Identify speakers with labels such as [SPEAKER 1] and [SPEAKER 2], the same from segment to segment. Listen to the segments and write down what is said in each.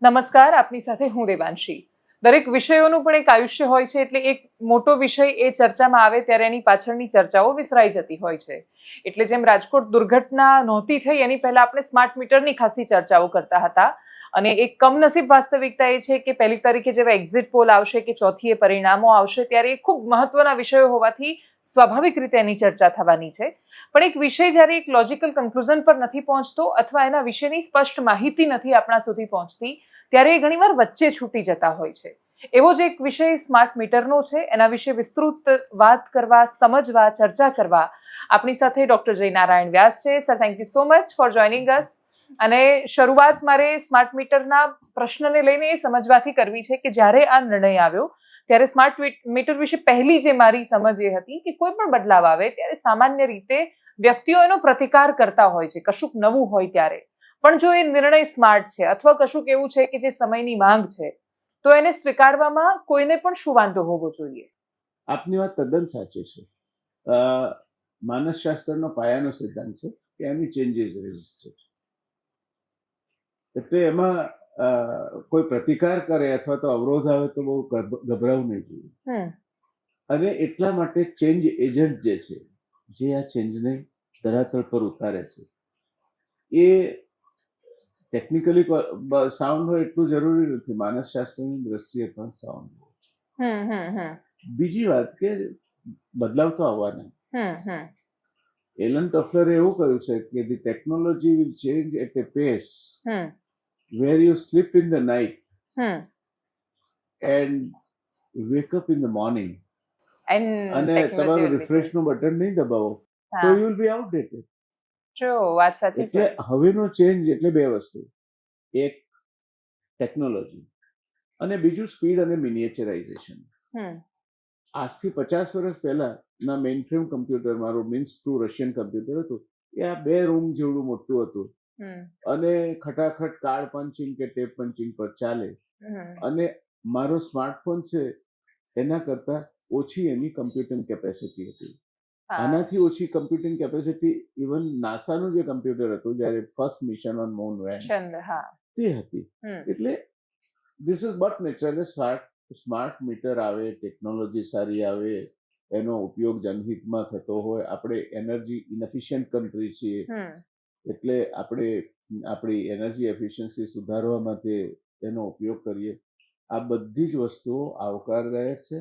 [SPEAKER 1] નમસ્કાર, આપની સાથે હું દેવાંશી. દરેક વિષયોનું પણ એક આયુષ્ય હોય છે, એટલે એક મોટો વિષય એ ચર્ચામાં આવે ત્યારે એની પાછળની ચર્ચાઓ વિસરાઈ જતી હોય છે. એટલે જેમ રાજકોટ દુર્ઘટના નહોતી થઈ એની પહેલા આપણે સ્માર્ટ મીટરની ખાસી ચર્ચાઓ કરતા હતા, અને એક કમનસીબ વાસ્તવિકતા એ છે કે 1 તારીખે જેવા એક્ઝિટ પોલ આવશે કે 4મીએ પરિણામો આવશે ત્યારે એ ખૂબ મહત્વના વિષયો હોવાથી સ્વાભાવિક રીતે એની ચર્ચા થવાની છે. પણ એક વિષય જ્યારે એક લોજિકલ કન્ક્લુઝન પર નથી પહોંચતો અથવા એના વિશેની સ્પષ્ટ માહિતી નથી આપણા સુધી પહોંચતી, ત્યારે એ ઘણીવાર વચ્ચે છૂટી જતા હોય છે. એવો જ એક વિષય સ્માર્ટ મીટરનો છે. એના વિશે વિસ્તૃત વાત કરવા, સમજવા, ચર્ચા કરવા આપણી સાથે ડોક્ટર જય નારાયણ વ્યાસ છે. Sir, thank you so much for joining અસ. અને શરૂઆત મારે સ્માર્ટ મીટરના પ્રશ્નને લઈને એ સમજવાથી કરવી છે કે જ્યારે આ નિર્ણય આવ્યો ત્યારે સ્માર્ટ મીટર વિશે પહેલી જે મારી સમજ એ હતી કે કોઈ પણ બદલાવ આવે ત્યારે સામાન્ય રીતે વ્યક્તિઓ એનો પ્રતિકાર કરતા હોય છે, કશુંક નવું હોય ત્યારે. પણ જો એ નિર્ણય સ્માર્ટ છે અથવા કશુંક એવું છે કે જે સમયની માંગ છે, તો એને સ્વીકારવામાં કોઈને પણ શું વાંધો હોવો જોઈએ?
[SPEAKER 2] આપની વાત તદ્દન સાચી છે. માનસશાસ્ત્રનો પાયાનો સિદ્ધાંત છે કે એની ચેન્જ ઇઝ રેઝિસ્ટેડ. એટલે એમાં કોઈ પ્રતિકાર કરે અથવા તો અવરોધ આવે તો બહુ ગભરાવું નહીં જોઈએ. અને એટલા માટે ચેન્જ એજન્ટ જે છે, જે આ ચેન્જને ધરાતળ પર ઉતારે છે, એ ટેકનિકલી સાઉન્ડ હોય એટલું જરૂરી નથી, માનસશાસ્ત્રની દ્રષ્ટિએ પણ સાઉન્ડ હોય. બીજી વાત કે બદલાવ તો આવવાના. એલન ટફલરે એવું કહ્યું છે કે the technology will change at a pace where you sleep in the night and wake up in the morning. અને તમારું રિફ્રેશનું બટન નહીં દબાવો તો you will be outdated.
[SPEAKER 1] વાત સાચી છે.
[SPEAKER 2] એટલે હવેનો ચેન્જ એટલે બે વસ્તુ, એક ટેકનોલોજી અને બીજું સ્પીડ અને મિનિએચરાઇઝેશન. આજથી 50 વર્ષ પહેલાના મેઇનફ્રેમ કમ્પ્યુટર, મારું મીન્સ ટુ રશિયન કમ્પ્યુટર હતું, એ આ 2 રૂમ જેવડું મોટું હતું અને ખટાખટ કાર્ડ પંચિંગ કે ટેપ પંચિંગ પર ચાલે. અને મારો સ્માર્ટફોન છે એના કરતા ઓછી એની કમ્પ્યુટિંગ કેપેસિટી હતી. આનાથી ઓછી કમ્પ્યુટિંગ કેપેસિટી ઇવન નાસાનું જે કમ્પ્યુટર હતું જ્યારે first mission on moon vent તે હતી. એટલે this is but natural. Smart meter આવે, ટેકનોલોજી સારી આવે, એનો ઉપયોગ જનહિતમાં થતો હોય. આપણે એનર્જી ઇનએફિશિયન્ટ કન્ટ્રી છીએ, એટલે આપણે આપણી એનર્જી એફિશિયન્સી સુધારવા માટે એનો ઉપયોગ કરીએ. આ બધી જ વસ્તુઓ આવકારદાયક છે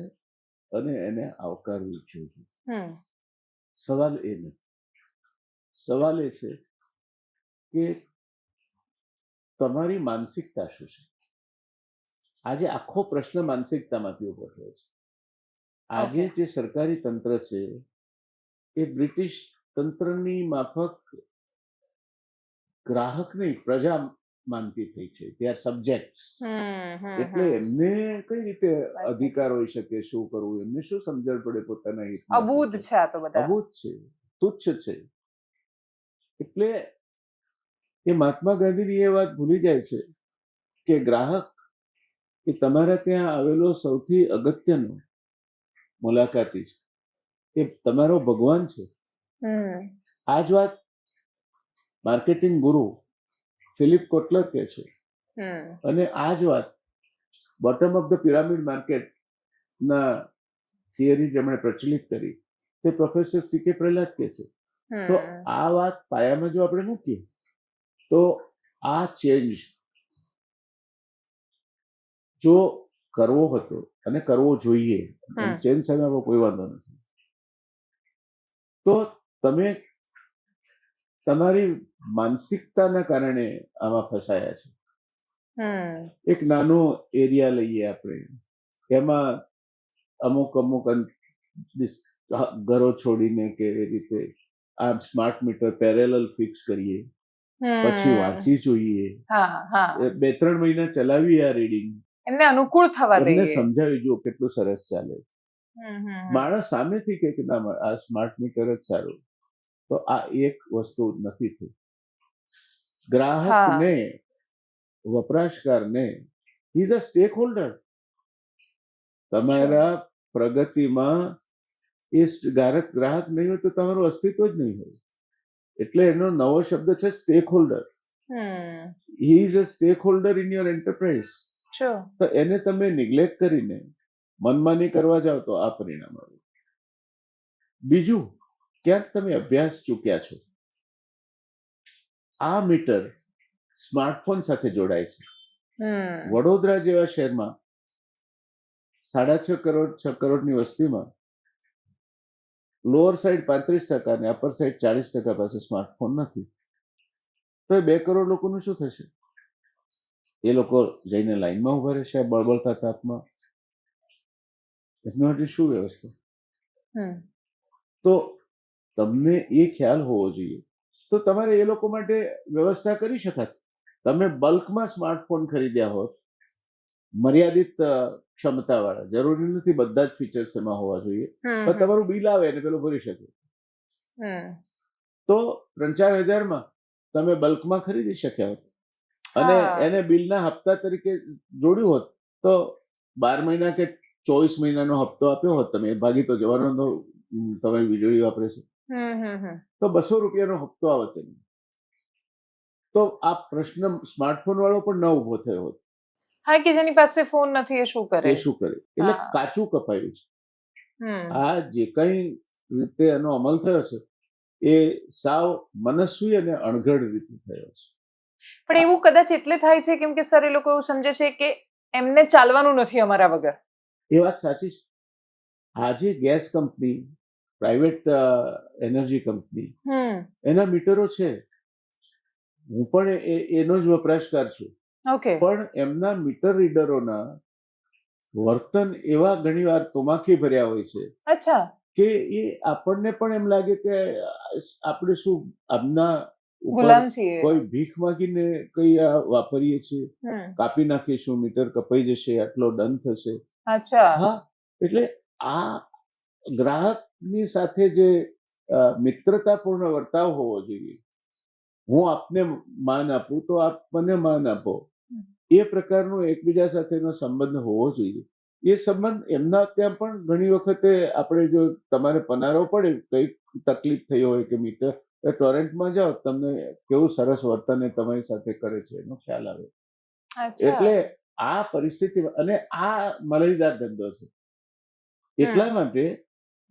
[SPEAKER 2] અને એને આવકારવી જોઈએ. સવાલ એ નથી. સવાલ એ છે કે તમારી માનસિકતા શું છે. આજે આખો પ્રશ્ન માનસિકતામાંથી ઉભો થયો છે. આજે જે સરકારી તંત્ર છે એ બ્રિટિશ તંત્રની માફક ગ્રાહક નહીં, પ્રજા માનતી થઈ છે. તે આર સબ્જેક્ટ્સ. એટલે એમને કઈ રીતે અધિકાર હોઈ શકે શું કરવું, એમને શું સમજણ પડે પોતાના હિતમાં?
[SPEAKER 1] અબૂધ છે આ તો બધા.
[SPEAKER 2] અબૂધ છે, તુચ્છ છે. એટલે એ મહાત્મા ગાંધીની એ વાત ભૂલી જાય છે કે ગ્રાહક એ તમારા ત્યાં આવેલો સૌથી અગત્યનો મુલાકાતી છે, એ તમારો ભગવાન છે. આ જ વાત માર્કેટિંગ ગુરુ ફિલિપ કોટલર કહે છે. અને આ જ વાત બોટમ ઓફ ધ પિરામિડ માર્કેટના થિયરી જેમણે પ્રચલિત કરી તે પ્રોફેસર સી.કે. પ્રહલાદ કહે છે. તો આ વાત પાયામાં જો આપણે મૂકીએ તો આ ચેન્જ જો કરવો હતો અને કરવો જોઈએ, ચેન્જ સામે કોઈ વાંધો નથી, તો તમે તમારી માનસિકતાના કારણે આમાં ફસાયા છે. એક નાનો એરિયા લઈએ આપણે, એમાં અમુક ઘરો છોડીને કે એ રીતે આ સ્માર્ટ મીટર પેરેલલ ફિક્સ કરીએ, પછી વાંચી જોઈએ, 2-3 મહિના ચલાવી આ રીડિંગ,
[SPEAKER 1] એમને અનુકૂળ થવા દઈએ,
[SPEAKER 2] એમને સમજાવી જો કેટલું સરસ ચાલે. માણસ સામેથી કે ના આ સ્માર્ટ મીટર જ સારું, તો આ એક વસ્તુ નથી થઈ. ગ્રાહકને, વપરાશકારને, he is a stakeholder. તમારા પ્રગતિમાં એ ગ્રાહક નહીં હોય તો તમારું અસ્તિત્વ જ નહીં હોય. એટલે એનો નવો શબ્દ છે stack holder. He is a stack holder in your enterprise.
[SPEAKER 1] Sure.
[SPEAKER 2] તો એને તમે નિગ્લેક્ટ કરીને મનમાની કરવા જાઓ તો આ પરિણામ આવે. બીજું, ક્યાંક તમે અભ્યાસ ચૂક્યા છો. આ મીટર સ્માર્ટફોન સાથે જોડાય છે. વડોદરા જેવા શહેરમાં 6.5 કરોડની વસ્તીમાં લોઅર સાઈડ 35% અને અપર સાઈડ 40% પાસે સ્માર્ટફોન નથી. તો એ 2 કરોડ લોકોનું શું થશે? એ લોકો જઈને લાઈનમાં ઉભા રહેશે બળબળતા તાપમાં. એના માટે શું વ્યવસ્થા? તો તમને એ ખ્યાલ હોવો જોઈએ. તો તમારે એ લોકો માટે વ્યવસ્થા કરી શકાત. તમે બલ્કમાં સ્માર્ટફોન ખરીદ્યા હોત, મર્યાદિત ક્ષમતાવાળા, જરૂરી નથી બધા જ ફીચર્સ એમાં હોવા જોઈએ, પણ તમારું બિલ આવે અને પેલો ભરી શકે, તો 3-4 હજારમાં તમે બલ્કમાં ખરીદી શક્યા હોત અને એને બિલના હપ્તા તરીકે જોડ્યું હોત તો 12 મહિના કે 24 મહિનાનો હપ્તો આપ્યો હોત તમે. ભાગી તો જવાનો તો તમારી વીજળી વાપરે છે, તો 200 રૂપિયાનો હપ્તો આવત એનો. તો આ પ્રશ્ન સ્માર્ટફોન વાળો પણ ન ઉભો થયો હોત.
[SPEAKER 1] હા, કે જેની પાસે ફોન નથી એ શું કરે?
[SPEAKER 2] એ શું કરે? એટલે કાચું કપાયું છે. આ જે કઈ રીતે એનો અમલ થયો છે એ સાવ મનસ્વી અને અણઘડ રીતે થયો છે.
[SPEAKER 1] પણ એવું કદાચ એટલે થાય છે કેમ કે સર એ લોકો એવું સમજે છે કે એમને ચાલવાનું નથી અમારા વગર.
[SPEAKER 2] એ વાત સાચી છે. આજે gas company, private energy company, એના મીટરો છે. હું પણ એનો જ વપરાશકાર છું. પણ એમના મીટર રીડરોના વર્તન એવા ઘણીવાર તોમાખી ભર્યા હોય છે કે એ આપણને પણ એમ લાગે કે આપણે શું આમના
[SPEAKER 1] ગુલામ છીએ,
[SPEAKER 2] કોઈ ભીખ માંગીને કઈ વાપરીએ છીએ, કાપી નાખીશું, મીટર કપાઈ જશે, આટલો દંડ થશે. હા, એટલે આ ગ્રાહકની સાથે જે મિત્રતાપૂર્ણ વર્તાવ હોવો જોઈએ, હું આપને માન આપું તો આપ મને માન આપો, એ પ્રકારનો એકબીજા સાથેનો સંબંધ હોવો જોઈએ. એ સંબંધ એમના ત્યાં પણ ઘણી વખતે આપણે જો તમારે પનારો પડે, કઈ તકલીફ થઈ હોય કે મીટર, ટોરેન્ટમાં જાઓ, તમને કેવું સરસ વર્તન એ તમારી સાથે કરે છે એનો ખ્યાલ આવે. એટલે આ પરિસ્થિતિ, અને આ મલઈદાર ધંધો છે. એટલા માટે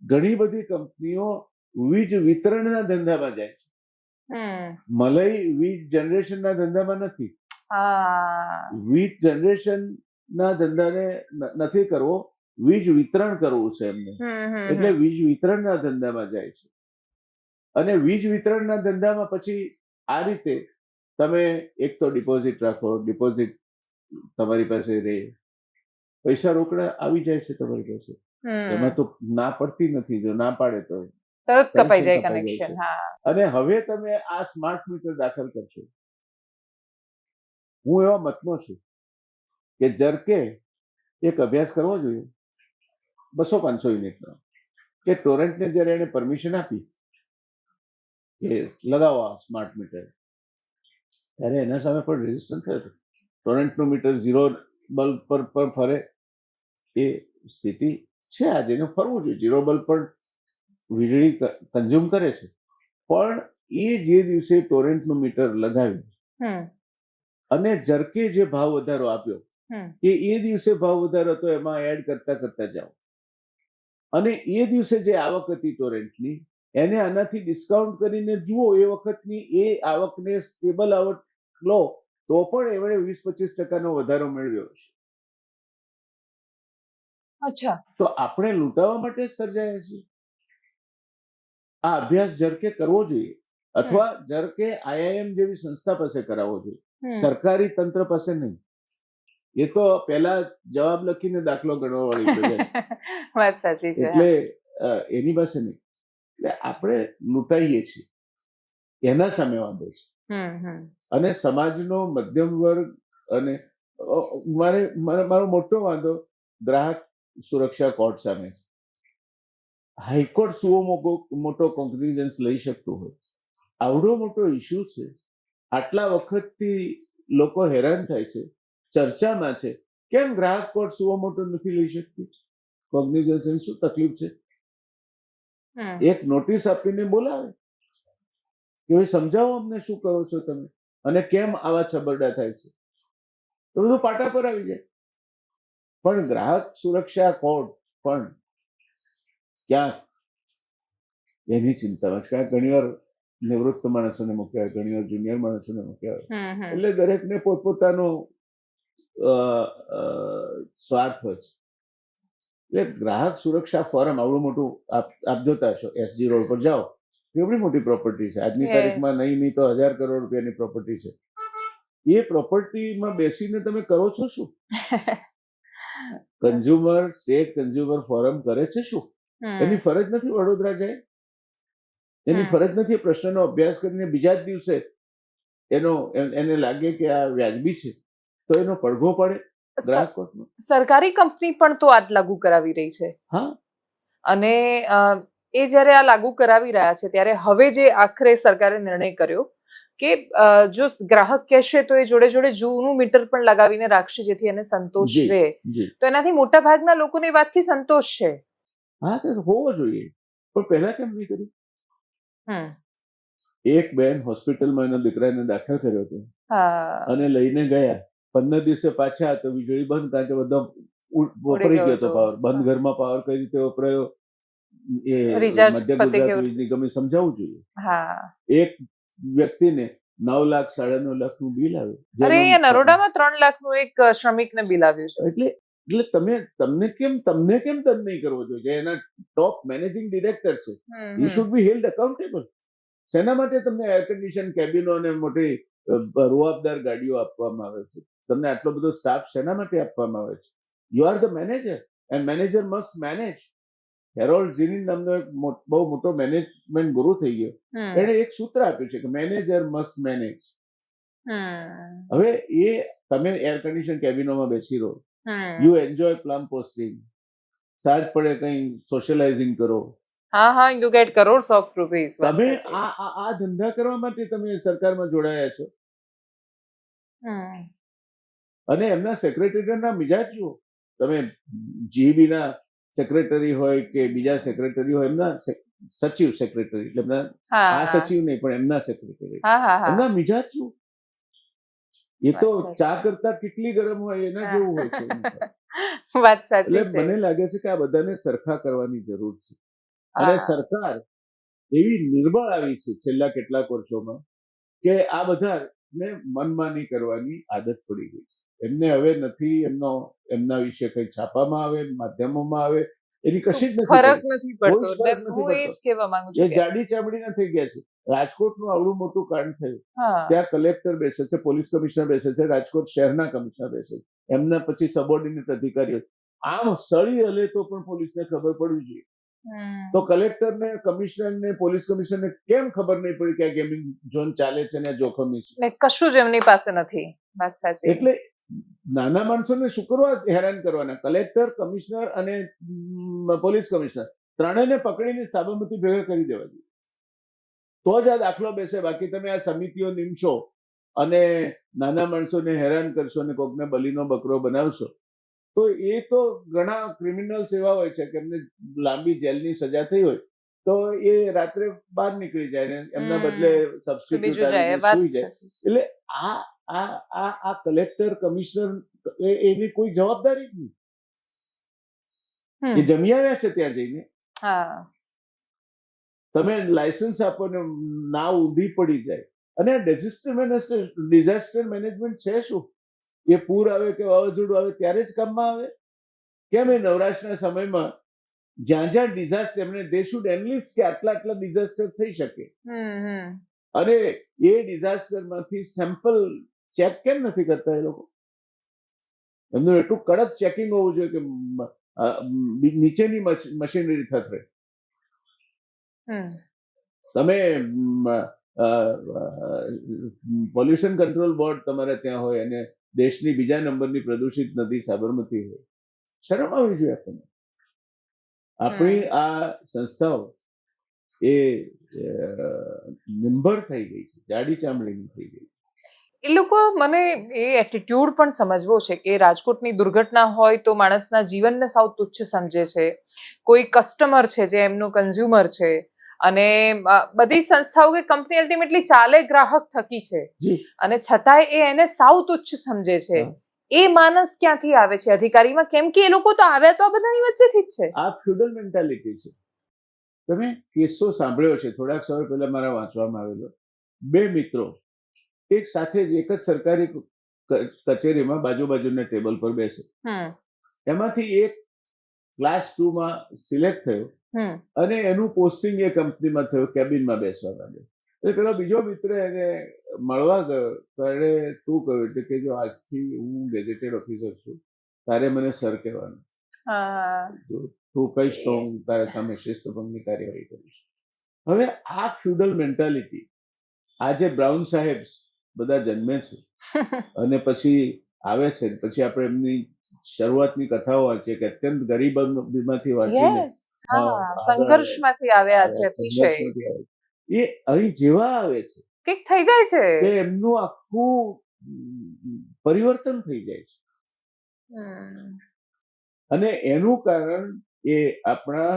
[SPEAKER 2] ઘણી બધી કંપનીઓ વીજ વિતરણના ધંધામાં જાય છે. મલઈ વીજ જનરેશનના ધંધામાં નથી. વીજ જનરેશનના ધંધાને નથી કરવો, વીજ વિતરણ કરવું છે એમને. એટલે વીજ વિતરણના ધંધામાં જાય છે. અને વીજ વિતરણના ધંધામાં પછી આ રીતે તમે એક તો ડિપોઝિટ રાખો, ડિપોઝિટ તમારી પાસે રહે, પૈસા રોકડા આવી જાય છે તમારી પાસે, એમાં તો ના પડતી નથી. જો ના પાડે તો
[SPEAKER 1] તરત કપાઈ જાય કનેક્શન.
[SPEAKER 2] અને હવે તમે આ સ્માર્ટ મીટર દાખલ કરશો. હું એવા મતનો છું કે જરકે એક અભ્યાસ કરવો જોઈએ 200-500 યુનિટનો, કે ટોરેન્ટને જયારે એને પરમિશન આપી કે લગાવો આ સ્માર્ટ મીટર, ત્યારે એના સામે પણ રેઝિસ્ટન્સ થયું. ટોરેન્ટનું મીટર 0 બલ્બ પર ફરે એ સ્થિતિ છે આજે. એને ફરવું જોઈએ. 0 બલ્બ પણ વીજળી કન્ઝ્યુમ કરે છે. પણ એ જે દિવસે ટોરેન્ટનું મીટર લગાવ્યું અને જરકે જે ભાવ વધારો આપ્યો, એ દિવસે ભાવ વધારો હતો એમાં એડ કરતા જાઓ, અને એ દિવસે જે આવક હતી ટોરેન્ટની, એને આનાથી ડિસ્કાઉન્ટ કરીને જુઓ, એ વખતની એ આવકને સ્ટેબલ આવક લો તો પણ એમણે 20-25% વધારો મેળવ્યો છે. તો આપણે લૂંટાવા માટે જ સર્જાયા છીએ. આ અભ્યાસ જરકે કરવો જોઈએ, અથવા જરકે IIM જેવી સંસ્થા પાસે કરાવવો જોઈએ, સરકારી તંત્ર પાસે નહીં. એ તો પહેલા જવાબ લખીને દાખલો ગણવા વાળી
[SPEAKER 1] વાત સાચી છે.
[SPEAKER 2] એટલે એની પાસે નહીં. એટલે આપણે લૂંટાઈએ છીએ, એના સામે વાંધો છે. અને સમાજનો મધ્યમ વર્ગ, અને મારો મોટો વાંધો ગ્રાહક સુરક્ષા કોર્ટ સામે છે. હાઈકોર્ટ સુઓ મોટો કોન્ગ્નિઝન્સ લઈ શકતું હોય, આવડો મોટો ઇસ્યુ છે, આટલા વખતથી લોકો હેરાન થાય છે, ચર્ચામાં છે, કેમ ગ્રાહક કોર્ટ સુઓ મોટો નથી લઈ શકતી? કોગ્નિઝન્સ શું તકલીફ છે? એક નોટિસ આપીને બોલાવે કે ભાઈ સમજાવો અમને શું કરો છો તમે. અને કેમ આવા છબરડા થાય છે, તો બધું પાટા પર આવી જાય. પણ ગ્રાહક સુરક્ષા કોડ પણ ક્યાંક એની ચિંતામાં છે. કારણ ઘણીવાર નિવૃત્ત માણસોને મૂક્યા હોય, ઘણીવાર જુનિયર માણસોને મૂક્યા હોય, એટલે દરેકને પોતપોતાનો સ્વાર્થ હોય છે. એટલે ગ્રાહક સુરક્ષા ફોરમ આવડું મોટું આપ જોતા હશો, SG રોડ પર જાઓ, કેવડી મોટી પ્રોપર્ટી છે. આજની તારીખમાં નહીં તો 1000 કરોડ રૂપિયાની પ્રોપર્ટી છે. એ પ્રોપર્ટીમાં બેસીને તમે કરો છો શું? સ્ટેટ કન્ઝ્યુમર ફોરમ કરે છે શું? એની ફરજ નથી વડોદરા જાય? એની ફરજ નથી પ્રશ્નનો અભ્યાસ કરીને બીજા જ દિવસે એને લાગે કે આ વ્યાજબી છે તો એનો પડઘો પડે ગ્રાહક કોર્ટમાં?
[SPEAKER 1] સરકારી કંપની પણ તો આ લાગુ કરાવી રહી છે.
[SPEAKER 2] હા,
[SPEAKER 1] અને એ જ્યારે આ લાગુ કરાવી રહ્યા છે ત્યારે હવે જે આખરે સરકારે નિર્ણય કર્યો કે જો ગ્રાહક કહેશે તો એ જોડે જોડે જૂનું મીટર પણ લગાવીને રાખશે જેથી એને સંતોષ રહે. તો એનાથી મોટા ભાગના લોકોને એ વાતથી સંતોષ છે.
[SPEAKER 2] હા, તો હોવો જોઈએ. પણ પહેલા કેમ નહીં કર્યું? એક બેન હોસ્પિટલમાં એના દીકરાને દાખલ કર્યો હતો અને લઈને ગયા, 15 દિવસે પાછા તો વીજળી બંધ, કારણ કે બધા વપરાઈ ગયો હતો પાવર. બંધ ઘરમાં પાવર કઈ રીતે વપરાયો એ મધ્ય ગુજરાત વીજ નિગમે સમજાવવું જોઈએ. એક વ્યક્તિને 9 લાખ 9.5 લાખનું બિલ આવ્યું.
[SPEAKER 1] અરે નરોડામાં 3 લાખનું એક શ્રમિકને બિલ આવ્યું છે.
[SPEAKER 2] એટલે તમને કેમ દંડ નહીં કરવો જોઈએ? એના ટોપ મેનેજિંગ ડિરેક્ટર છે, you should be held accountable. શેના માટે તમને એર કન્ડિશન કેબિનો અને મોટી રૂઆબદાર ગાડીઓ આપવામાં આવે છે? તમને આટલો બધો સ્ટાફ શેના માટે આપવામાં આવે છે? You are the manager and manager must manage. Harold Geneen નામનો એક બહુ મોટો મેનેજમેન્ટ ગુરુ થઈ ગયો, એને એક સૂત્ર આપ્યું છે કે મેનેજર મસ્ટ મેનેજ. હવે એ તમે એર કન્ડિશન કેબિનોમાં બેસી રહો, યુ એન્જોય પ્લમ પોસ્ટિંગ, સાંજ પડે કઈ સોશિયલાઇઝિંગ કરો.
[SPEAKER 1] You get crores of rupees.
[SPEAKER 2] તમે આ ધંધા કરવા માટે તમે સરકારમાં જોડાયા છો. અને એમના સેક્રેટરીના મિજાજ જુઓ. તમે GEB ના સેક્રેટરી હોય કે બીજા સેક્રેટરી હોય, એમના સચિવ સેક્રેટરી, એટલે એમના આ સચિવ નહીં પણ એમના સેક્રેટરી, એમના મિજાજ જુઓ. એ તો ચા કરતા કેટલી ગરમ હોય એના જેવું હોય છે.
[SPEAKER 1] વાત સાચી છે.
[SPEAKER 2] એટલે મને લાગે છે કે આ બધાને સરખા કરવાની જરૂર છે. અને સરકાર એવી નિર્બળ આવી છે છેલ્લા કેટલાક વર્ષોમાં કે આ બધાને મનમાની કરવાની આદત પડી ગઈ છે. એમને હવે નથી એમના વિશે કઈ છાપામાં આવે, માધ્યમોમાં આવે, એની કશી જ
[SPEAKER 1] ફરક નથી પડતો. એ
[SPEAKER 2] જાડી ચામડીના થઈ ગયા છે. રાજકોટનું આવડું મોટું કાંડ થયું, ત્યાં કલેક્ટર બેસે છે, પોલીસ કમિશનર બેસે છે, રાજકોટ શહેરના કમિશનર બેસે છે, એમના પછી સબોર્ડિનેટ અધિકારીઓ. આમ સળી હલે તો પણ પોલીસને ખબર પડવી જોઈએ. તો કલેક્ટરને, કમિશનરને, પોલીસ કમિશનરને કેમ ખબર નહીં પડી કે આ ગેમિંગ ઝોન ચાલે છે ને જોખમી છે?
[SPEAKER 1] કશું જ એમની પાસે નથી. વાત સાચી.
[SPEAKER 2] એટલે નાના માણસોને શું કરવા હેરાન કરવાના? કલેક્ટર, કમિશનર અને પોલીસ કમિશનર ત્રણેયને પકડીને સાબરમતી ભેગા કરી દેવા જોઈએ, તો જ આ દાખલો બેસે. બાકી તમે આ સમિતિઓ નીમશો અને નાના માણસોને હેરાન કરશો અને કોકને બલીનો બકરો બનાવશો, તો એ તો ઘણા ક્રિમિનલ્સ એવા હોય છે કે એમને લાંબી જેલની સજા થઈ હોય તો એ રાત્રે બહાર નીકળી જાય ને એમના બદલે સબસ્ટિટ્યુટ સુઈ જાય. એટલે આ કલેક્ટર, કમિશનર એની કોઈ જવાબદારી જ નહીં. એ જમી આવ્યા છે ત્યાં જઈને. તમે લાયસન્સ આપો ને ના ઊંધી પડી જાય. અને ડિઝાસ્ટર મેનેજમેન્ટ છે શું? એ પૂર આવે કે વાવાઝોડું આવે ત્યારે જ કામમાં આવે? કેમ એ નવરાશના સમયમાં જ્યાં જ્યાં ડિઝાસ્ટર, એમને દે શુડ એનલિસ્ટ કે આટલા ડિઝાસ્ટર થઈ શકે, અને એ ડિઝાસ્ટરમાંથી સેમ્પલ ચેક કેમ નથી કરતા? એ લોકો એમનું એટલું કડક ચેકિંગ હોવું જોઈએ કે નીચેની મશીનરી થશે. તમે પોલ્યુશન કંટ્રોલ બોર્ડ તમારે ત્યાં હોય અને દેશની બીજા નંબરની પ્રદૂષિત નદી સાબરમતી હોય, શરમ આવવી જોઈએ આપણને. આપણી આ સંસ્થાઓ એ નિર્ભર થઈ ગઈ છે, જાડી ચામડીની થઈ ગઈ.
[SPEAKER 1] એ લોકો, મને એ એટીટ્યુડ પણ સમજવો છે કે રાજકોટની દુર્ઘટના હોય તો માણસના જીવનને સાવ તુચ્છ સમજે છે. કોઈ કસ્ટમર છે જે એમનો કન્ઝ્યુમર છે અને બધી સંસ્થાઓ કે કંપની અલ્ટિમેટલી ચાલે ગ્રાહક થકી છે
[SPEAKER 2] જી
[SPEAKER 1] અને છતાંય એ એને સાવ તુચ્છ સમજે છે.
[SPEAKER 2] હા.
[SPEAKER 1] એ માનસ ક્યાંથી આવે છે અધિકારીમાં? કેમ કે એ લોકો તો આવ્યા તો આ બધાની વચ્ચેથી જ છે.
[SPEAKER 2] આ ફ્યુડલ મેન્ટાલિટી છે. તમે કિસ્સો સાંભળ્યો છે થોડાક સમય પહેલા મારા વાંચવામાં આવેલો. બે મિત્રો એક સાથે જ એક જ સરકારી કચેરીમાં બાજુના ટેબલ પર બેસે. એમાંથી એક ક્લાસ 2 માં સિલેક્ટ થયો અને એનું પોસ્ટિંગ એ કંપનીમાં થયું, કેબિનમાં બેસવા માંડે. એટલે પેલો બીજો મિત્ર એને મળવા ગયો તો એણે શું કહ્યું એટલે કે જો આજથી હું ગેઝેટેડ ઓફિસર છું, તારે મને સર કહેવાનું, તું કહીશ તો હું તારા સામે શિસ્ત ભંગની કાર્યવાહી કરીશ. હવે આ ફ્યુડલ મેન્ટાલિટી આજે બ્રાઉન સાહેબ બધા જન્મે છે અને પછી આવે છે, પછી આપણે એમની શરૂઆતની કથાઓ વાંચીએ કે અત્યંત ગરીબીમાંથી વાંચીને
[SPEAKER 1] સંઘર્ષમાંથી આવ્યા છે અતિશય.
[SPEAKER 2] એ અહીં જેવા આવે છે
[SPEAKER 1] કંઈક થઈ જાય છે
[SPEAKER 2] કે એમનું આખું પરિવર્તન થઈ જાય છે. અને એનું કારણ એ આપણા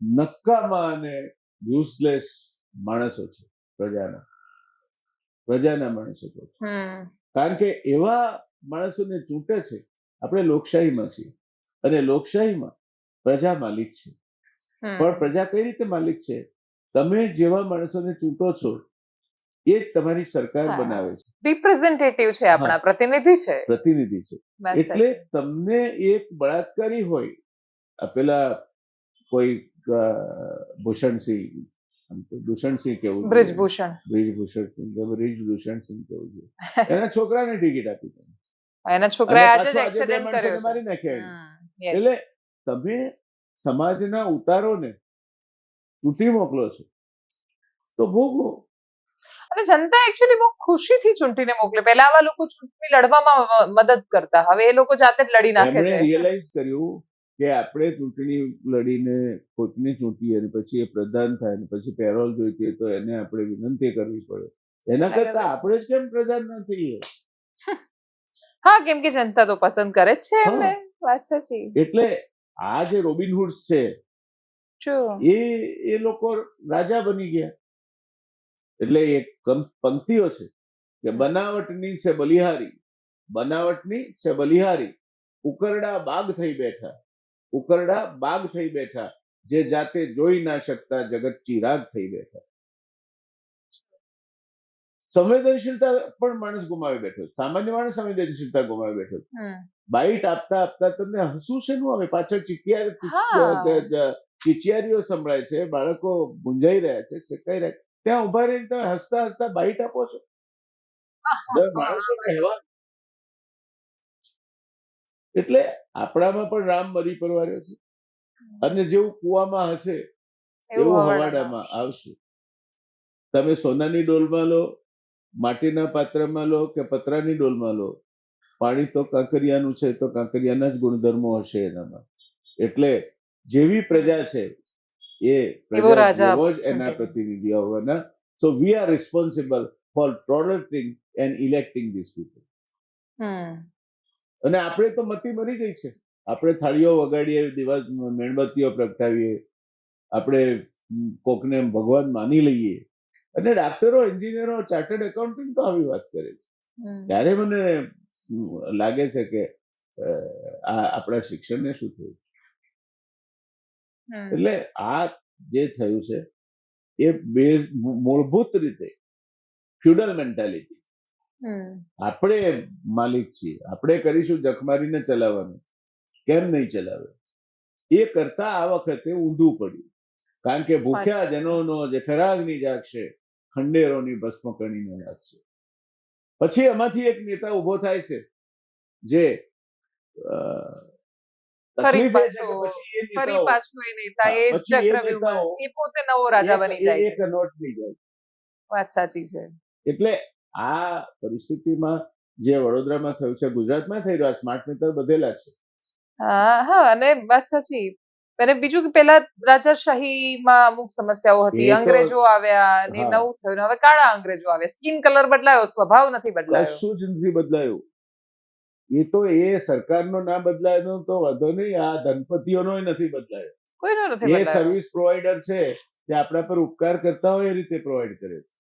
[SPEAKER 2] નક્કામાં અને યુઝલેસ માણસો છે, પ્રજાના માણસો છે. કારણ કે એવા માણસોને ચૂંટે છે. આપણે લોકશાહીમાં છીએ અને લોકશાહીમાં પ્રજા માલિક છે. પણ પ્રજા કઈ રીતે માલિક છે? તમે જેવા માણસોને ચૂંટો છો એ જ તમારી સરકાર બનાવે છે.
[SPEAKER 1] રિપ્રેઝેન્ટેટિવ છે, આપણા પ્રતિનિધિ છે.
[SPEAKER 2] એટલે તમને એક બળાત્કારી હોય, પેલા કોઈ દૂષણસિંહ કેવું, બ્રિજભૂષણ સિંહ કેવું છે, એના છોકરાને ટિકિટ આપી તમે,
[SPEAKER 1] એના છોકરાએ આજે જ એક્સિડન્ટ કર્યો
[SPEAKER 2] મારી નાખ્યા. એટલે તમે સમાજના ઉતારોને ચૂંટી મોકલો છો તો ભોગવો.
[SPEAKER 1] અને જનતા એકચ્યુઅલી બહુ ખુશીથી ચૂંટીને મોકલે. પહેલા આવા લોકો ચૂંટણી લડવામાં મદદ કરતા, હવે એ લોકો જાતે જ લડી નાખે છે.
[SPEAKER 2] રિયલાઇઝ કર્યું કે આપણે ચૂંટણી લડીને કોઈકને ચૂંટીએ અને પછી એ પ્રધાન થાય અને પછી પેરોલ જોઈતી તો એને આપણે વિનંતી કરવી પડે. એના કરતા આપણે જ કેમ પ્રધાન ન થઈએ?
[SPEAKER 1] હા, કેમ કે જનતા તો પસંદ કરે જ છે એમને. વાત સાચી.
[SPEAKER 2] એટલે આ જે રોબિનહુડ છે એ લોકો રાજા બની ગયા. એટલે એક પંક્તિઓ છે કે બનાવટની છે બલિહારી, ઉકરડા બાગ થઈ બેઠા, જે જાતે જોઈ ના શકતા જગત ચિરાગ થઈ બેઠા. સંવેદનશીલતા પણ માણસ ગુમાવી બેઠો, સામાન્ય માણસ સંવેદનશીલતા ગુમાવી બેઠો. બાઈટ આપતા આપતા તમને હસવું શેનું આવે? પાછળ ચિચિયારીઓ સંભળાય છે, બાળકો મૂંઝાઈ રહ્યા છે, શેકાઈ રહ્યા છે. ત્યાં ઉભા રહીને તમે હસતા હસતા બાઈટ આપો છો. એટલે આપણામાં પણ રામ મરી પરવાર્યો છે અને જેવું કુવામાં હશે એવું હવાડામાં આવશે. તમે સોનાની ડોલમાં લો, માટીના પાત્રમાં લો કે પતરાની ડોલમાં લો, પાણી તો કાંકરિયાનું છે તો કાંકરિયાના જ ગુણધર્મો હશે એનામાં. એટલે જેવી પ્રજા છે એ પ્રજા જેવો જ એના પ્રતિનિધિ આવવાના. So we are responsible for protecting and electing these people. અને આપણે તો મતી મરી ગઈ છે. આપણે થાળીઓ વગાડીએ, દિવસ મીણબત્તીઓ પ્રગટાવીએ, આપણે કોકને ભગવાન માની લઈએ અને ડાક્ટરો, એન્જિનિયરો, ચાર્ટર્ડ એકાઉન્ટન્ટ તો આવી વાત કરે છે. ત્યારે મને લાગે છે કે આ આપણા શિક્ષણને શું થયું. એટલે આ જે થયું છે એ મૂળભૂત રીતે ફ્યુડલ મેન્ટાલિટી. આપણે માલિક છીએ, આપણે કરીશું જખમારીને ચલાવવાનું, કેમ નહીં ચલાવે? એ કરતા આ વખતે ઊંધું પડ્યું. કારણ કે ભૂખ્યા જનોનો જે ઠરાગની જાગશે, ખંડેરોની ભસ્મ કણીને લાગશે. પછી એમાંથી એક નેતા ઉભો થાય છે જે
[SPEAKER 1] વાત સાચી છે.
[SPEAKER 2] એટલે આ પરિસ્થિતિમાં જે વડોદરામાં થયું છે, ગુજરાતમાં થઈ રહ્યું, સ્માર્ટ મીટર બધેલા છે.
[SPEAKER 1] હા, અને વાત સાચી. અને બીજું કે પેલા રાજાશાહીમાં અમુક સમસ્યાઓ હતી, અંગ્રેજો આવ્યા ને નવું થયું, હવે કાળા અંગ્રેજો આવ્યા, સ્કિન કલર બદલાયો, સ્વભાવ નથી બદલાયો,
[SPEAKER 2] કશું જ નથી બદલાયું. એ તો એ સરકારનો ના બદલાયો તો વાંધો નહીં, આ ધનપતિઓનો નથી બદલાયો.
[SPEAKER 1] કોઈનો નથી બદલાયો.
[SPEAKER 2] એ સર્વિસ પ્રોવાઈડર છે તે આપણા પર ઉપકાર કરતા હોય એ રીતે પ્રોવાઈડ કરે છે.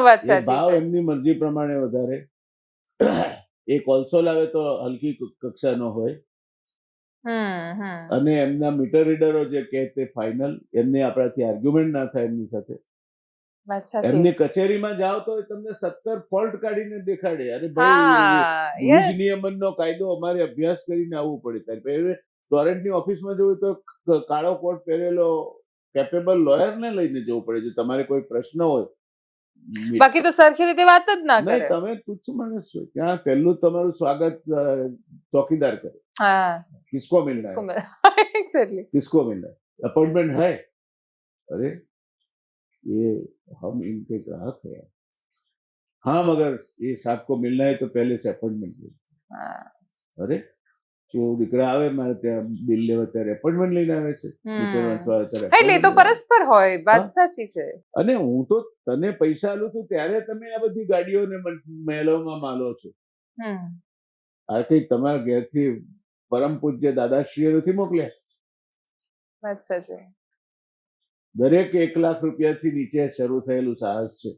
[SPEAKER 1] વાત
[SPEAKER 2] એ
[SPEAKER 1] સાચી
[SPEAKER 2] ભાવ
[SPEAKER 1] છે.
[SPEAKER 2] એમની મરજી પ્રમાણે વધારે. એ કોલસો લાવે તો હલકી કક્ષાનો હોય અને એમના મીટર રીડરો જે કે તે ફાઇનલ, એમને આપણાથી આર્ગ્યુમેન્ટ ના થાય એમની સાથે.
[SPEAKER 1] વાત સાચી.
[SPEAKER 2] એમની કચેરીમાં જાઓ તો એ તમને 17 ફોલ્ટ કાઢીને દેખાડે. અરે
[SPEAKER 1] હા,
[SPEAKER 2] ભાઈ, વીજ
[SPEAKER 1] yes.
[SPEAKER 2] નિયમનનો કાયદો અમારે અભ્યાસ કરીને આવવું પડે. ત્યારે પહેલે ટોરેન્ટની ઓફિસમાં જવું તો કાળો કોટ પહેરેલો કેપેબલ લોયરને લઈને જવું પડે. જો તમારે કોઈ પ્રશ્ન હોય,
[SPEAKER 1] બાકી તો સરખી રીતે વાત જ ના
[SPEAKER 2] નહીં,
[SPEAKER 1] કરે.
[SPEAKER 2] તમે તુચ્છ માણસ છો. ત્યાં પહેલું તમારું સ્વાગત ચોકીદાર કરે.
[SPEAKER 1] हाँ,
[SPEAKER 2] किसको मिलना
[SPEAKER 1] इसको
[SPEAKER 2] है,
[SPEAKER 1] मैं एग्जैक्टली.
[SPEAKER 2] किसको मिलना है, अपॉइंटमेंट है. अरे ये हम इनके ग्राहक हैं. हाँ, मगर ये साहब को मिलना है तो पहले से अपॉइंटमेंट ले.
[SPEAKER 1] हाँ.
[SPEAKER 2] अरे जो દીકરા આવે મારે ત્યાં બિલ લેવા ત્યારે એપોઇન્ટમેન્ટ લઈને આવે છે. મીટર વાંચવા આવે ત્યારે
[SPEAKER 1] એટલે એ તો
[SPEAKER 2] appointment
[SPEAKER 1] પરસ્પર હોય, વાત
[SPEAKER 2] હા.
[SPEAKER 1] સાચી છે.
[SPEAKER 2] અને હું તો તને પૈસા આલું છું ત્યારે તમે આ બધી ગાડીઓને મહેલોમાં માલો છો. આ કઈ તમારા ઘેરથી પરમ પૂજ્ય દાદાશ્રીએ નથી મોકલ્યા.
[SPEAKER 1] વાત સાચી.
[SPEAKER 2] દરેક 1 લાખ રૂપિયાથી નીચે શરૂ થયેલું સાહસ છે.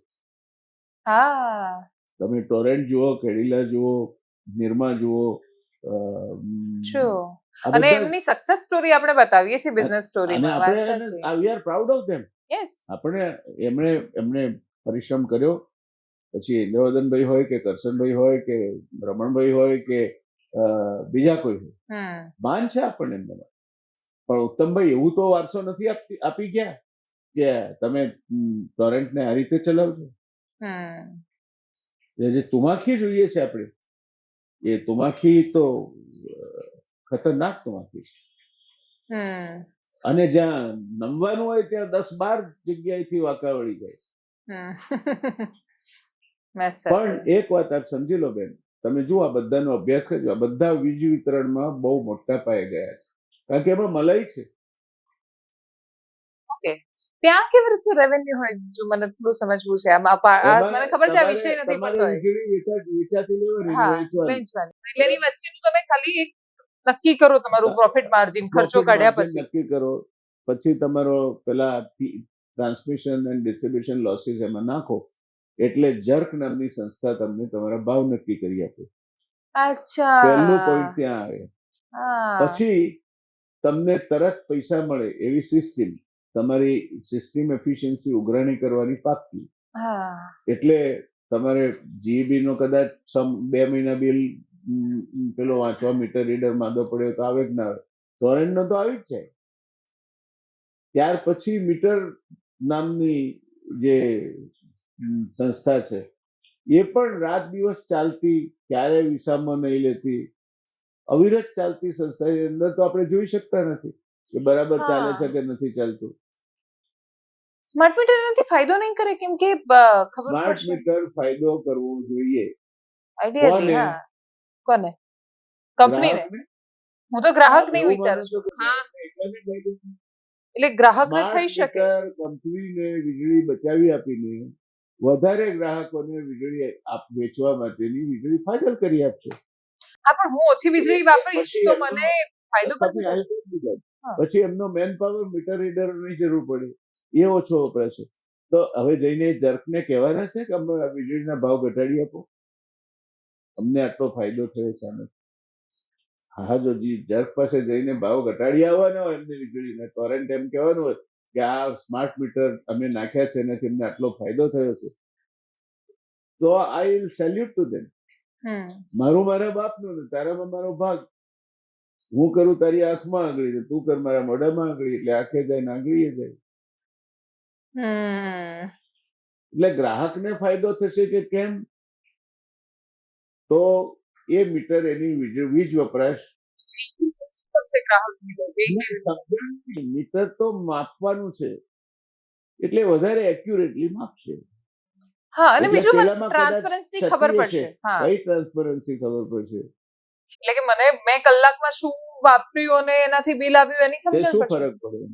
[SPEAKER 1] હા.
[SPEAKER 2] તમે ટોરેન્ટ જુઓ, કેડિલા જુઓ, નિરમા જુઓ,
[SPEAKER 1] True.
[SPEAKER 2] આ
[SPEAKER 1] અને
[SPEAKER 2] બધા-
[SPEAKER 1] એમની સક્સેસ સ્ટોરી આપણે બતાવીએ છીએ બિઝનેસ
[SPEAKER 2] અને
[SPEAKER 1] સ્ટોરીમાં. વાત
[SPEAKER 2] આપણે
[SPEAKER 1] સાચી.
[SPEAKER 2] We are proud of them.
[SPEAKER 1] Yes.
[SPEAKER 2] આપણે એમણે પરિશ્રમ કર્યો. પછી ઇન્દ્રવર્ધનભાઈ હોય કે કરશનભાઈ હોય કે રમણભાઈ હોય કે બીજા કોઈ હોય, માન છે આપણને એમના. પણ ઉત્તમભાઈ એવું તો વારસો નથી આપી ગયા કે તમે ટોરેન્ટને આ રીતે ચલાવજો. જે તુમાખી જોઈએ છે આપણે, એ તુમાખી તો ખતરનાક તુમાખી છે. અને જ્યાં નમવાનું હોય ત્યાં 10-12 જગ્યાએથી વાંકા વળી જાય છે. પણ એક વાત આપ સમજી લો બેન, તમે જુઓ આ બધાનો અભ્યાસ કરજો, આ બધા વીજ વિતરણમાં બહુ મોટા પાયે ગયા છે, કારણ કે એમાં મલાઈ છે.
[SPEAKER 1] ત્યાં કેવી રીતનું રેવન્યુ હોય, જો મને થોડું સમજવું છે. આમાં મને ખબર છે આ વિષય નથી પડતો.
[SPEAKER 2] વેચાતી લેવાની,
[SPEAKER 1] હા, વેચવાની. એટલે એની વચ્ચેનું તમે ખાલી એક નક્કી કરો તમારું પ્રોફિટ માર્જિન, ખર્ચો કાઢ્યા પછી
[SPEAKER 2] નક્કી કરો. પછી તમારો પેલા ટ્રાન્સમિશન એન્ડ ડિસ્ટ્રીબ્યુશન લોસીસ એમાં નાખો, એટલે જર્ક નામની સંસ્થા તમને તમારા ભાવ નક્કી કરી આપે.
[SPEAKER 1] અચ્છા,
[SPEAKER 2] પહેલું પોઈન્ટ ત્યાં આવે. પછી તમને તરત પૈસા મળે એવી સિસ્ટમ, તમારી સિસ્ટમ એફિશિયન્સી ઉઘરાણી કરવાની પાકી. એટલે તમારે જીબી નો કદાચ 2 મહિના બિલ પેલો વાંચવા મીટર રીડર માંદો પડ્યો તો આવે જ ના આવે. ટોરેન્ટ નો તો આવી જ જાય. ત્યાર પછી મીટર નામની જે સંસ્થા છે, એ પણ રાત દિવસ ચાલતી, ક્યારેય વિસામો નહીં લેતી, અવિરત ચાલતી સંસ્થાની અંદર તો આપણે જોઈ શકતા નથી કે બરાબર ચાલે છે કે નથી ચાલતું.
[SPEAKER 1] સ્માર્ટ મીટર એનાથી ફાયદો નહીં કરે, કેમ કે
[SPEAKER 2] સ્માર્ટ મીટર ફાયદો કરવો જોઈએ.
[SPEAKER 1] આઈડિયા કોને? કંપનીને? હું તો ગ્રાહક નહીં વિચારું છું. એટલે ગ્રાહકને થઈ શકે.
[SPEAKER 2] કંપનીને વીજળી બચાવી આપીને વધારે ગ્રાહકોને વીજળી વેચવા માટેની વીજળી ફાજલ કરી આપશે.
[SPEAKER 1] હા, પણ હું ઓછી વીજળી વાપરીશ તો મને ફાયદો પણ
[SPEAKER 2] પછી એમનો મેન પાવર મીટર રીડરની જરૂર પડે, એ ઓછો વપરાશે. તો હવે જઈને જર્કને કહેવાના છે કે અમે વીજળીના ભાવ ઘટાડી આપો, અમને આટલો ફાયદો થયો છે. હા, જો જર્ક પાસે જઈને ભાવ ઘટાડી આવવાના હોય એમને વીજળીને, ટોરેન્ટ એમ કહેવાનું હોય કે આ સ્માર્ટ મીટર અમે નાખ્યા છે એનાથી અમને આટલો ફાયદો થયો છે, તો I will salute to them. મારું મારા બાપનું ને તારામાં મારો ભાગ. હું કરું તારી આંખમાં આંગળી, તું કર મારા મોઢામાં આંગળી, એટલે આંખે જાય ને આંગળીએ જાય. એટલે ગ્રાહકને ફાયદો થશે કે કેમ? તો એ મીટર એની વીજ વપરાશ, મીટર તો માપવાનું છે એટલે વધારે એક્યુરેટલી માપશે.
[SPEAKER 1] હા, અને બીજું ટ્રાન્સપરન્સી ખબર પડશે.
[SPEAKER 2] કઈ ટ્રાન્સપરન્સી ખબર પડશે?
[SPEAKER 1] એટલે કે મેં કલાકમાં શું વાપર્યું અને એનાથી બિલ આવ્યું એની સમજણ
[SPEAKER 2] શું ફરક પડે?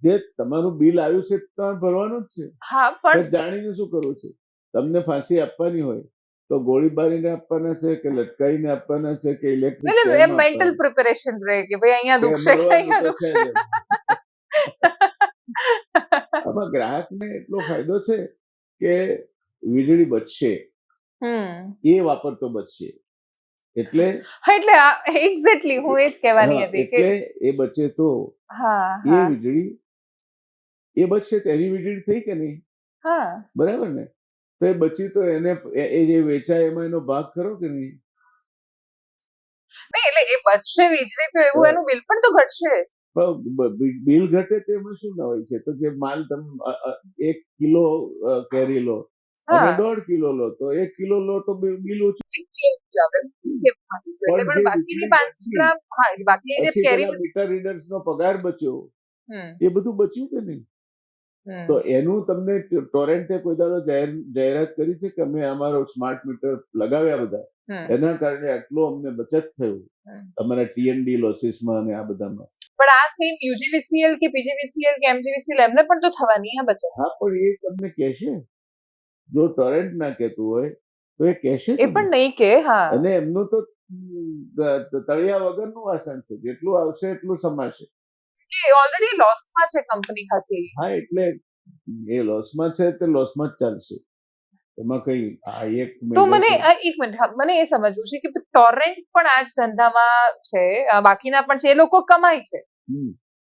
[SPEAKER 2] જે તમારું બિલ આવ્યું છે તમે ભરવાનું જ છે.
[SPEAKER 1] હા, પણ
[SPEAKER 2] જાણીને શું કરવું છે? તમને ફાંસી આપવાની હોય તો ગોળી બારીને આપવાના છે કે લટકાઈને આપવાના છે કે ઇલેક્ટ્રિક?
[SPEAKER 1] મેન્ટલ પ્રિપેરેશન રહે કે ભાઈ અહીંયા દુખશે કે અહીંયા દુખશે.
[SPEAKER 2] આમાં ગ્રાહકને એટલો ફાયદો છે કે વીજળી બચશે, એ વાપરતો બચશે. એટલે
[SPEAKER 1] હા, એટલે એક્ઝેક્ટલી હું એ જ કહેવાની
[SPEAKER 2] હા,
[SPEAKER 1] હતી કે
[SPEAKER 2] એટલે એ બચે તો
[SPEAKER 1] હા
[SPEAKER 2] એ
[SPEAKER 1] હા
[SPEAKER 2] વીજળી એ બચશે તો એની વીજળી થઈ કે નહીં,
[SPEAKER 1] હા
[SPEAKER 2] બરાબર ને? તો એ બચી તો એને એ જે વેચાય એમાં એનો ભાગ ખરો કે નહીં?
[SPEAKER 1] નહીં, એટલે એ બચશે વીજળી તો એવું એનું બિલ પણ તો ઘટશે.
[SPEAKER 2] બિલ ઘટે તેમાં શું ના હોય છે? તો જે માલ તમે 1 કિલો કેરી લો અને
[SPEAKER 1] હા
[SPEAKER 2] 1.5 કિલો લો, તો 1 કિલો લો તો બિલ ઓછું.
[SPEAKER 1] એટલે પણ બાકીની 500 ગ્રામ, હા, બાકીની જે
[SPEAKER 2] પછી
[SPEAKER 1] કેરી
[SPEAKER 2] પેલા મીટર રીડર્સ નો પગાર બચ્યો, એ બધું બચ્યું કે નહીં? તો એનું તમને ટોરેન્ટે કોઈ દાડો જાહેરાત કરી છે કે અમે અમારો સ્માર્ટ મીટર લગાવ્યા બધા, એના કારણે આટલું અમને બચત થયું અમારા ટીએનડી લોસીસમાં અને આ બધામાં?
[SPEAKER 1] પણ આ સેમ યુજીવીસીએલ કે પીજીવીસીએલ કે એમજીવીસીએલ એમને પણ તો થવાની હે બચત.
[SPEAKER 2] હા, પણ એ તમને કહેશે. જો ટોરેન્ટ ના કહેતું હોય તો એ કહેશે
[SPEAKER 1] એ પણ નહીં કે હા.
[SPEAKER 2] અને એમનું તો તળિયા વગરનું વાસણ છે, જેટલું આવશે એટલું સમાશે.
[SPEAKER 1] ઓલરેડી લોસમાં છે કંપની ખાસી.
[SPEAKER 2] હા, એટલે એ લોસમાં છે તે લોસમાં જ ચાલશે, એમાં કઈ આ એક
[SPEAKER 1] તો મને એક મિનિટ, મને એ સમજવું છે કે ટોરેન્ટ પણ આ જ ધંધામાં છે, બાકીના પણ છે, એ લોકો કમાય છે,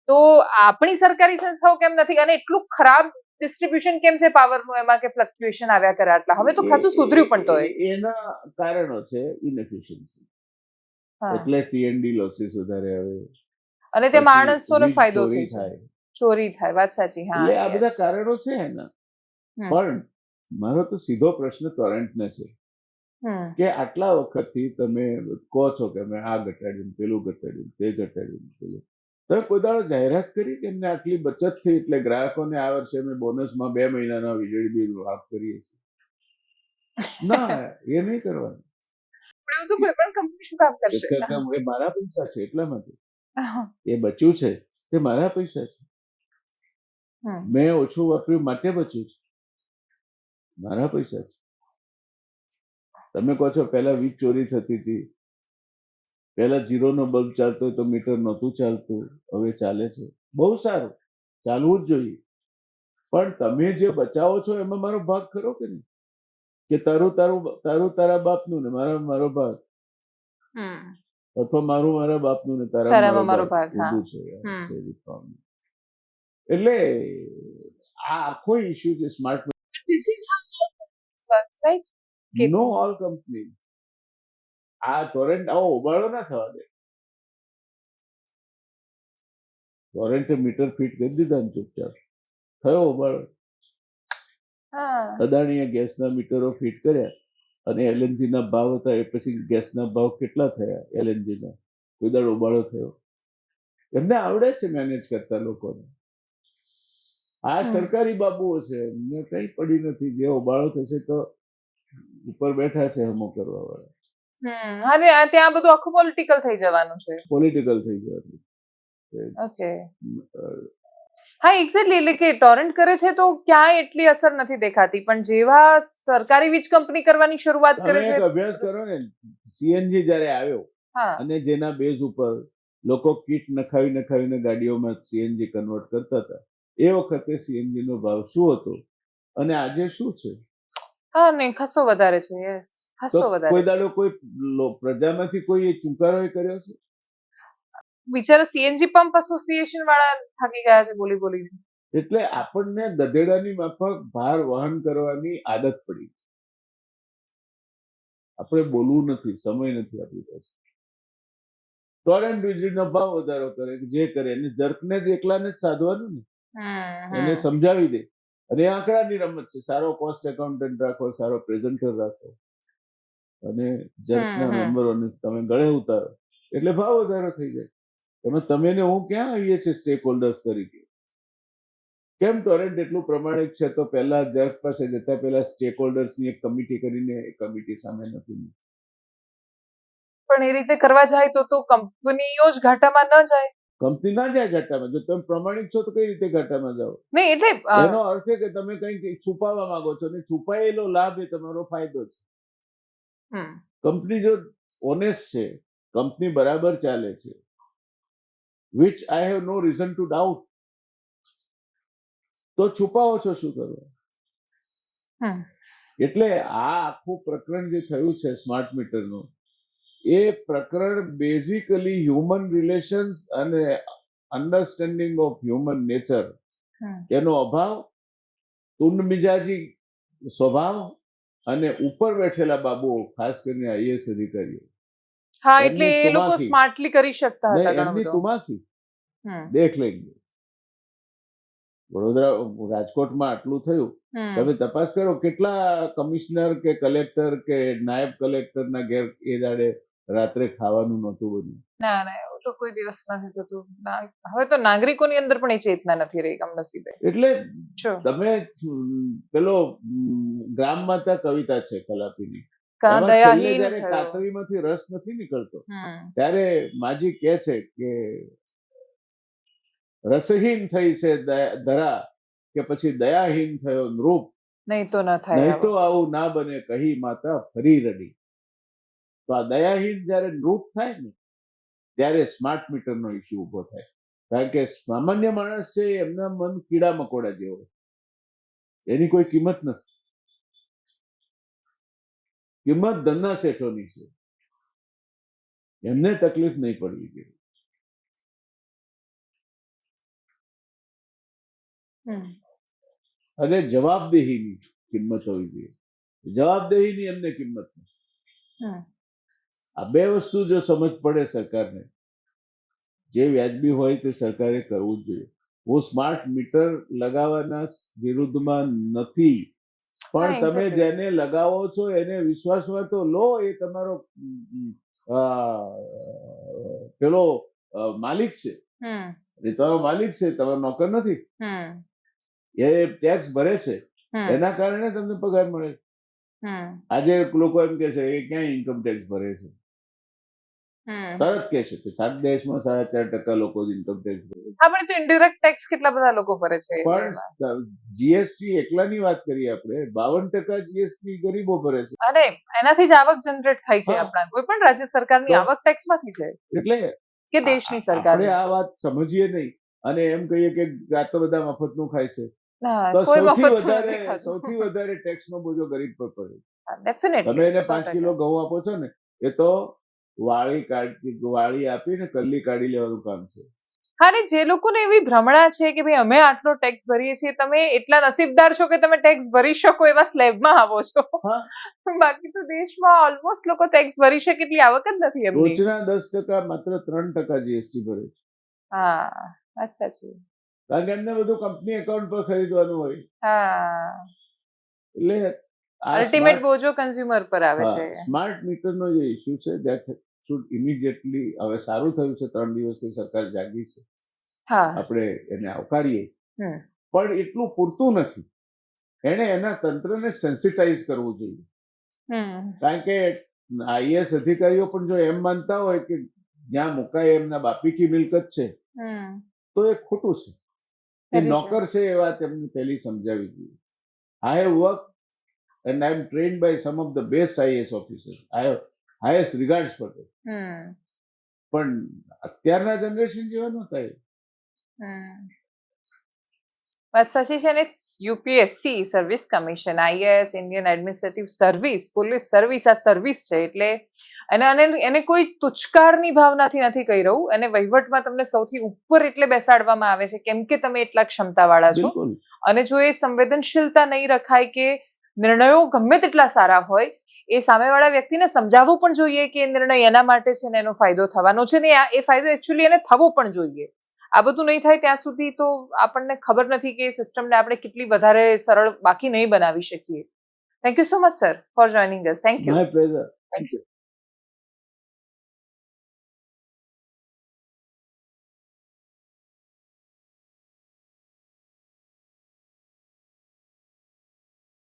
[SPEAKER 1] તો આપણી સરકારી સંસ્થાઓ કેમ નથી? અને એટલું ખરાબ ડિસ્ટ્રીબ્યુશન કેમ છે પાવરનું એમાં કે ફ્લક્ચ્યુએશન આવ્યા કરે આટલા? હવે તો ખાસું સુધર્યું પણ તો
[SPEAKER 2] એના કારણો છે ઇનએફિશિયન્સી, એટલે ટીએનડી લોસીસ વધારે આવે
[SPEAKER 1] અને તે માણસોને ફાયદો
[SPEAKER 2] ચોરી
[SPEAKER 1] થાય, ચોરી થાય. વાત સાચી. હા,
[SPEAKER 2] એટલે આ બધા કારણો છે એના. પણ મારો તો સીધો પ્રશ્ન ટોરેન્ટને છે કે આટલા વખતથી તમે કહો છો કે અમે આ ઘટાડ્યું, પેલું ઘટાડ્યું, તે ઘટાડ્યું, પેલું. તમે કોઈ દાડો જાહેરાત કરી કે એમને આટલી બચત થઈ એટલે ગ્રાહકોને આ વર્ષે અમે બોનસમાં 2 મહિનાના વીજળી બિલ માફ કરીએ છીએ? ના, એ નહીં કરવાનું.
[SPEAKER 1] એવું તો કોઈ પણ કંપની શું કામ કરશે?
[SPEAKER 2] એ મારા પૈસા છે એટલા માટે એ બચ્યું છે, તે મારા પૈસા છે, મેં ઓછું વાપર્યું માટે બચ્યું છે, મારા પૈસા છે. તમે કહો છો પહેલા વીજ ચોરી થતી હતી, પહેલા 0 નો બલ્બ ચાલતો તો મીટર નહોતું ચાલતું, હવે ચાલે છે. બહુ સારું, ચાલવું જ જોઈએ. પણ તમે જે બચાવો છો એમાં મારો ભાગ ખરો કે નહીં? કે તારા બાપનું ને મારો ભાગ, અથવા મારા બાપનું ને તારા મારો ભાગ છે. એટલે આ આખો ઇશ્યુ છે સ્માર્ટ. નો ઓલ કંપની આ ટોરેન્ટ આવો ઉબાળો ના થવા દે. ટોરેન્ટે મીટર ફિટ કરી દીધા ને ચૂપચાપ થયો ઉબાળો. અદાણીએ ગેસના મીટરો ફિટ કર્યા અને એલએનજી ના ભાવ હતા, એ પછી ગેસના ભાવ કેટલા થયા એલએનજી ના? કોઈ દાડો ઉબાળો થયો? એમને આવડે છે મેનેજ કરતા લોકોને. આ સરકારી બાબુઓ છે, એમને કઈ પડી નથી. જે ઉબાળો થશે તો ઉપર બેઠા છે હમો કરવા વાળા.
[SPEAKER 1] અને ત્યાં બધું આખું પોલિટિકલ થઈ જવાનું છે.
[SPEAKER 2] પોલિટિકલ થઈ જવાનું.
[SPEAKER 1] ઓકે, હા, એક્ઝેક્ટલી. એટલે કે ટોરેન્ટ કરે છે તો ક્યાંય એટલી અસર નથી દેખાતી, પણ જેવા સરકારી વીજ કંપની કરવાની શરૂઆત કરે છે.
[SPEAKER 2] અભ્યાસ કરો ને, સીએનજી જયારે આવ્યો અને જેના બેઝ ઉપર લોકો કીટ નખાવીને ગાડીઓમાં સીએનજી કન્વર્ટ કરતા હતા, એ વખતે સીએનજી નો ભાવ શું હતો અને આજે શું છે?
[SPEAKER 1] હા, નહીં, ખાસો વધારે છે. યસ, ખાસો વધારે.
[SPEAKER 2] કોઈ દાડો કોઈ પ્રજામાંથી કોઈ ચુકારો કર્યો છે?
[SPEAKER 1] બિચારા સીએનજી પંપ એસોસિએશન વાળા થાકી ગયા છે બોલી બોલીને.
[SPEAKER 2] એટલે આપણને ગધેડાની માફક ભાર વહન કરવાની આદત પડી. આપણે બોલવું નથી, સમય નથી આપણી પાસે. ટોરેન્ટ વીજળીનો ભાવ વધારો કરે, જે કરે એને જર્કને જ એકલાને જ સાધવાનું ને, એને સમજાવી દે. અને એ આંકડાની રમત છે. સારો કોસ્ટ એકાઉન્ટન્ટ રાખો, સારો પ્રેઝન્ટર રાખો અને જર્કના નંબરોને તમે ગળે ઉતારો એટલે ભાવ વધારો થઈ જાય. એમાં તમે ને હું ક્યાં આવીએ છીએ સ્ટેક હોલ્ડર્સ તરીકે? કેમ ટોરેન્ટ એટલું પ્રમાણિક છે તો પહેલા જર્ક પાસે જતા પહેલા સ્ટેક હોલ્ડર્સની એક કમિટી કરીને એ કમિટી સામે નથી.
[SPEAKER 1] પણ એ રીતે કરવા જાય તો કંપનીઓ જ ઘાટામાં ન જાય.
[SPEAKER 2] કંપની ના જાય ઘાટામાં. જો તમે પ્રમાણિક છો તો કઈ રીતે ઘાટામાં જાઓ?
[SPEAKER 1] નહીં, એટલે
[SPEAKER 2] એનો અર્થ એ કે તમે કંઈક છુપાવવા માંગો છો ને છુપાયેલો લાભ એ તમારો ફાયદો છે. કંપની જો ઓનેસ્ટ છે, કંપની બરાબર ચાલે છે, which I have no reason to doubt, તો છુપાવો છો શું કરવા?
[SPEAKER 1] હમ.
[SPEAKER 2] એટલે આ આખું પ્રકરણ જે થયું છે સ્માર્ટ મીટરનું, એ પ્રકરણ બેઝિકલી હ્યુમન રિલેશન્સ અને અન્ડરસ્ટેન્ડિંગ ઓફ હ્યુમન નેચર એનો અભાવ, તુંડ મિજાજી સ્વભાવ અને ઉપર બેઠેલા બાબુઓ, ખાસ કરીને આઈએએસ અધિકારીઓ,
[SPEAKER 1] હા, એટલે
[SPEAKER 2] એમની
[SPEAKER 1] એ લોકો
[SPEAKER 2] તુમાખી.
[SPEAKER 1] સ્માર્ટલી કરી શકતા હતા ઘણું
[SPEAKER 2] એમની
[SPEAKER 1] બધું.
[SPEAKER 2] તુમાખી
[SPEAKER 1] હમ.
[SPEAKER 2] દેખ લેંગે. વડોદરા રાજકોટમાં આટલું થયું,
[SPEAKER 1] હમ.
[SPEAKER 2] તમે તપાસ કરો કેટલા કમિશનર કે કલેક્ટર કે નાયબ કલેક્ટરના ઘેર એ દાડે રાત્રે ખાવાનું નહોતું બન્યું.
[SPEAKER 1] ના ના, એવું તો કોઈ દિવસ નથી થતું. હવે તો નાગરિકોની અંદર પણ એ ચેતના નથી રહી, કમનસીબે.
[SPEAKER 2] એટલે
[SPEAKER 1] જો
[SPEAKER 2] તમે પેલો ગ્રામ માતા કવિતા છે કલાપીની,
[SPEAKER 1] કાં
[SPEAKER 2] એમાં છેલ્લે
[SPEAKER 1] દયાહીન
[SPEAKER 2] જયારે
[SPEAKER 1] થયો.
[SPEAKER 2] કાતરીમાંથી રસ નથી નીકળતો
[SPEAKER 1] હમ.
[SPEAKER 2] ત્યારે માજી કહે છે કે રસહીન થઈ છે ધરા કે પછી દયાહીન થયો નૃપ,
[SPEAKER 1] નહીં તો ન થાય
[SPEAKER 2] નહીં તો
[SPEAKER 1] આવું.
[SPEAKER 2] આવું ના બને કહી માતા ફરી રડી. તો આ દયાહીન જયારે નૃપ થાય ને ત્યારે સ્માર્ટ મીટરનો ઇસ્યુ ઉભો થાય. કારણ કે સામાન્ય માણસ છે, એમના મન કીડા મકોડા જેવો, એની કોઈ કિંમત નથી. કિંમત ધનના શેઠોની છે, એમને તકલીફ નહીં પડવી જોઈએ.
[SPEAKER 1] હમ.
[SPEAKER 2] અને જવાબદેહીની કિંમત હોવી જોઈએ. જવાબદેહીની એમને કિંમત નથી.
[SPEAKER 1] હમ.
[SPEAKER 2] આ બે વસ્તુ જો સમજ પડે સરકારને, જે વ્યાજબી હોય તે સરકારે કરવું જ જોઈએ. હું સ્માર્ટ મીટર લગાવવાના વિરુદ્ધમાં નથી, પણ
[SPEAKER 1] હા,
[SPEAKER 2] તમે
[SPEAKER 1] exactly.
[SPEAKER 2] જેને લગાવો છો એને વિશ્વાસમાં તો લો. એ તમારો પેલો માલિક છે,
[SPEAKER 1] હમ.
[SPEAKER 2] એ તમારો માલિક છે, તમારો નોકર નથી.
[SPEAKER 1] હમ.
[SPEAKER 2] એ ટેક્સ ભરે છે,
[SPEAKER 1] હમ.
[SPEAKER 2] એના કારણે તમને પગાર મળે છે.
[SPEAKER 1] હમ.
[SPEAKER 2] આજે લોકો એમ કે છે એ ક્યાં ઇન્કમ ટેક્સ ભરે છે,
[SPEAKER 1] હમ.
[SPEAKER 2] તરત કે છે કે સાત દેશમાં 4.5% લોકો ઇન્કમ ટેક્સ ભરે છે.
[SPEAKER 1] હા, પણ એ તો ઇનડિરેક્ટ ટેક્સ કેટલા બધા લોકો ભરે છે એમાં.
[SPEAKER 2] પણ જીએસટી એકલાની વાત કરીએ આપણે, 52% જીએસટી ગરીબો ભરે છે.
[SPEAKER 1] અને એનાથી જ આવક જનરેટ થાય છે
[SPEAKER 2] હા.
[SPEAKER 1] આપણા કોઈ પણ રાજ્ય સરકારની
[SPEAKER 2] તો
[SPEAKER 1] આવક ટેક્સ માંથી છે
[SPEAKER 2] એટલે
[SPEAKER 1] કે દેશની
[SPEAKER 2] આપણે
[SPEAKER 1] સરકારની.
[SPEAKER 2] આ વાત સમજીએ નહીં અને એમ કહીએ કે આ તો બધા મફતનું ખાય છે,
[SPEAKER 1] ના,
[SPEAKER 2] તો
[SPEAKER 1] કોઈ
[SPEAKER 2] સૌથી
[SPEAKER 1] મફતનું નથી ખાતું.
[SPEAKER 2] સૌથી વધારે ટેક્સનો બોજો ગરીબ પર પડે.
[SPEAKER 1] Definitely,
[SPEAKER 2] તમે એને 5
[SPEAKER 1] 100%.
[SPEAKER 2] કિલો ઘઉં આપો છો ને, એ તો વાળી આપીને કલ્લી કાઢી લેવાનું કામ છે.
[SPEAKER 1] હા, ને જે લોકોને એવી ભ્રમણા છે કે ભાઈ અમે આટલો ટેક્સ ભરીએ છીએ, તમે એટલા નસીબદાર છો કે તમે ટેક્સ ભરી શકો એવા સ્લેબમાં આવો છો.
[SPEAKER 2] હા.
[SPEAKER 1] બાકી તો દેશમાં ઓલમોસ્ટ લોકો ટેક્સ ભરી શકે એટલી આવક જ નથી એમની.
[SPEAKER 2] રોજના 10% માત્ર 3% જીએસટી ભરે છે.
[SPEAKER 1] હા, અચ્છા છે.
[SPEAKER 2] કારણ કે એમને બધું કંપની એકાઉન્ટ પર ખરીદવાનું હોય.
[SPEAKER 1] હા,
[SPEAKER 2] એટલે
[SPEAKER 1] અલ્ટિમેટ બોજો કન્ઝ્યુમર પર આવે છે.
[SPEAKER 2] સ્માર્ટ મીટરનો જે ઇસ્યુ છે દેટ શુડ ઇમિડિયેટલી, હવે સારું થયું છે 3 દિવસથી સરકાર જાગી છે,
[SPEAKER 1] હા.
[SPEAKER 2] આપણે એને આવકારીએ,
[SPEAKER 1] હમ.
[SPEAKER 2] પણ એટલું પૂરતું નથી. એને એના તંત્રને સેન્સિટાઇઝ કરવું જોઈએ.
[SPEAKER 1] હમ.
[SPEAKER 2] કારણ કે આઈએએસ અધિકારીઓ પણ જો એમ માનતા હોય કે જ્યાં મુકાય એમના બાપી કી મિલકત છે,
[SPEAKER 1] હમ.
[SPEAKER 2] તો એ ખોટું છે. એ નોકર છે એ વાત એમને પહેલી સમજાવી જોઈએ. I have work and I am trained by some of the best IAS officers. I have highest regards for them. પણ અત્યારના જનરેશન જેવા નહોતા એ.
[SPEAKER 1] વાત સાચી છે. ને UPSC service commission, IAS, Indian administrative service, police service, આ સર્વિસ છે. એટલે એને કોઈ તુચ્છકારની ભાવનાથી નથી કહી રહ્યું. અને વહીવટમાં તમને સૌથી ઉપર એટલે બેસાડવામાં આવે છે કેમ કે તમે એટલા ક્ષમતાવાળા છો. અને જો એ સંવેદનશીલતા નહીં રખાય કે નિર્ણયો ગમે તેટલા સારા હોય, એ સામેવાળા વ્યક્તિને સમજાવવું પણ જોઈએ કે એ નિર્ણય એના માટે છે ને એનો ફાયદો થવાનો છે ને એ ફાયદો એકચ્યુઅલી એને થવો પણ જોઈએ. આ બધું નહીં થાય ત્યાં સુધી તો આપણને ખબર નથી કે સિસ્ટમને આપણે કેટલી વધારે સરળ બાકી નહીં બનાવી શકીએ. Thank you so much sir for joining us. Thank you.
[SPEAKER 2] My pleasure. Thank you.